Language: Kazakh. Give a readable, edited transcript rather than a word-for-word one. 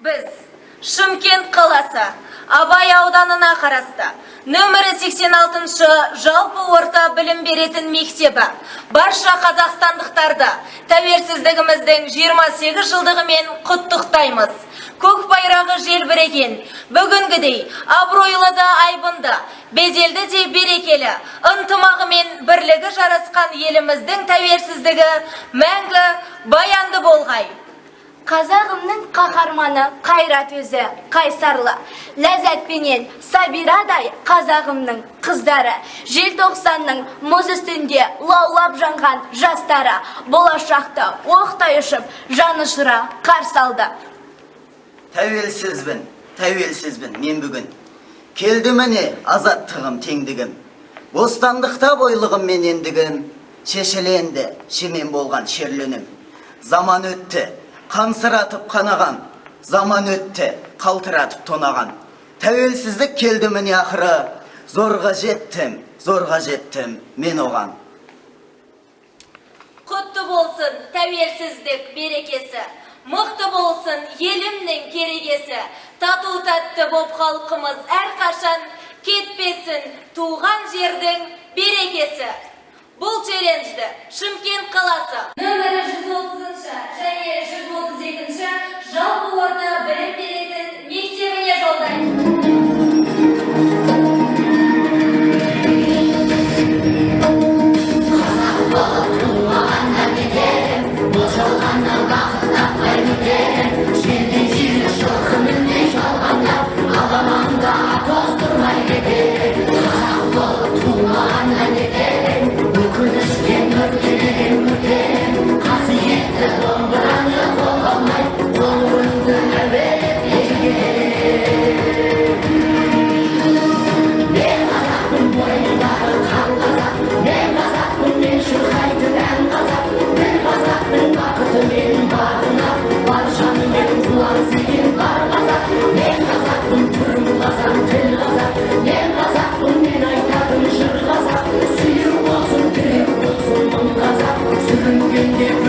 Біз Шымкент қаласы Абай ауданына қарасты нөмірі 86-шы жалпы орта білім беретін мектебі барша қазақстандықтарды тәуелсіздігіміздің 28 жылдығымен құттықтаймыз. Көк байрағы желбіреген бүгінгідей абыройлы да айбынды, беделді де берекелі, ынтымағы мен бірлігі жарасқан еліміздің тәуелсіздігі мәңгі баянды болғай. Қазағымның қаһарманы қайрат өзі қайсарлы, ләззатпенен сабирадай қазағымның қыздары, желтоқсанның мұз үстінде лаулап жанған жастары, болашақты оқтай ұшып жанұшыра қарсы алды. Тәуелсізбін мен бүгін. Келді міне азаттығым, теңдігім. Бостандықта бойлығым мен ендігім. Шешеленді шемен болған шерленім. Заман өтті, қансыратып қанаған. Заман өтті, қалтыратып тонаған. Тәуелсіздік келді міне ақыры. Зорға жеттім мен оған. Құтты болсын тәуелсіздік берекесі. Мықты болсын елімнің керегесі, тату тәтті боп халқымыз әрқашан кетпесін туған жердің берекесі. Бұл челленджді Шымкент қаласы нөмірі 130-шы және 132-шы жалпы орта білім беретін мектебіне жолдайды. Sürüngünde